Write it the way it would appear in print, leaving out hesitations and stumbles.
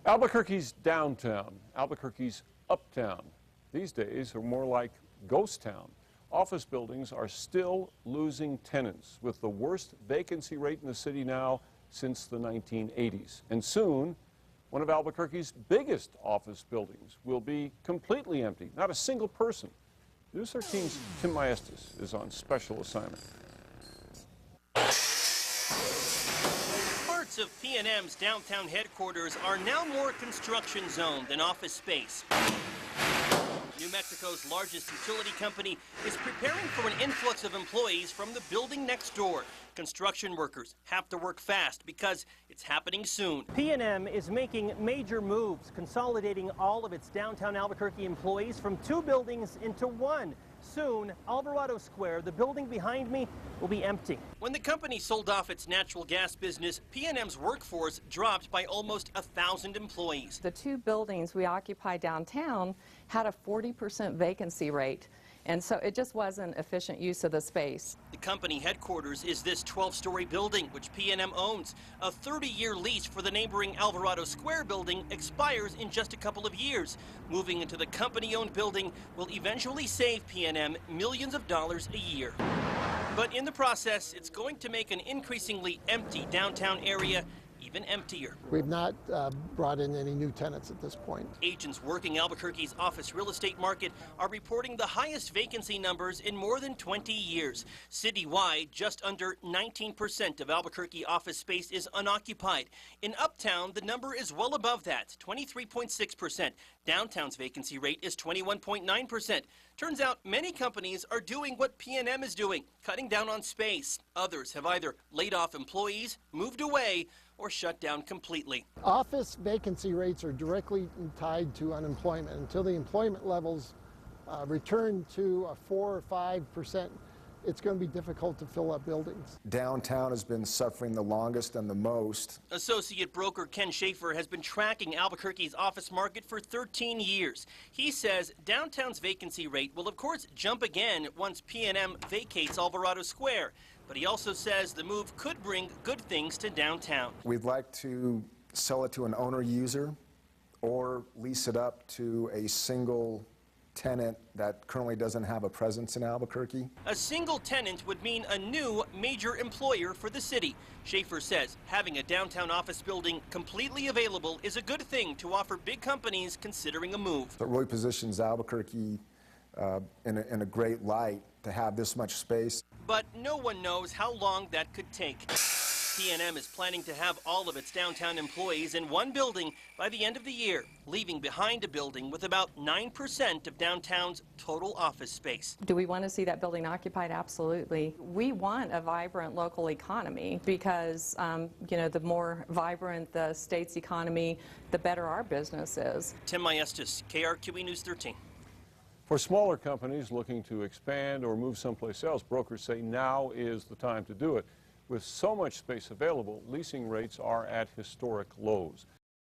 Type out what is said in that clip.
Albuquerque's downtown, Albuquerque's uptown, these days are more like ghost town. Office buildings are still losing tenants, with the worst vacancy rate in the city now since the 1980s. And soon, one of Albuquerque's biggest office buildings will be completely empty, not a single person. News 13's Tim Maestas is on special assignment. Parts of PNM's downtown headquarters are now more construction zone than office space. New Mexico's largest utility company is preparing for an influx of employees from the building next door. Construction workers have to work fast because it's happening soon. PNM is making major moves, consolidating all of its downtown Albuquerque employees from 2 buildings into 1. Soon, Alvarado Square, the building behind me, will be empty. When the company sold off its natural gas business, PNM's workforce dropped by almost 1,000 employees. The 2 buildings we occupy downtown had a 40% vacancy rate, and so it just wasn't efficient use of the space. The company headquarters is this 12-story building, which PNM owns. A 30-year lease for the neighboring Alvarado Square building expires in just a couple of years. Moving into the company-owned building will eventually save PNM millions of dollars a year. But in the process, it's going to make an increasingly empty downtown area even emptier. We've not brought in any new tenants at this point. Agents working Albuquerque's office real estate market are reporting the highest vacancy numbers in more than 20 years. Citywide, just under 19% of Albuquerque office space is unoccupied. In Uptown, the number is well above that, 23.6%. Downtown's vacancy rate is 21.9%. Turns out many companies are doing what PNM is doing, cutting down on space. Others have either laid off employees, moved away, or shut down completely. Office vacancy rates are directly tied to unemployment. Until the employment levels return to a 4 or 5%, it's going to be difficult to fill up buildings. Downtown has been suffering the longest and the most. Associate broker Ken Schaefer has been tracking Albuquerque's office market for 13 years. He says downtown's vacancy rate will of course jump again once PNM vacates Alvarado Square. But he also says the move could bring good things to downtown. We'd like to sell it to an owner-user or lease it up to a single tenant that currently doesn't have a presence in Albuquerque. A single tenant would mean a new major employer for the city. Schaefer says having a downtown office building completely available is a good thing to offer big companies considering a move. It really positions Albuquerque in a great light to have this much space. But no one knows how long that could take. PNM is planning to have all of its downtown employees in 1 building by the end of the year, leaving behind a building with about 9% of downtown's total office space. Do we want to see that building occupied? Absolutely. We want a vibrant local economy because, the more vibrant the state's economy, the better our business is. Tim Maestas, KRQE News 13. For smaller companies looking to expand or move someplace else, brokers say now is the time to do it. With so much space available, leasing rates are at historic lows.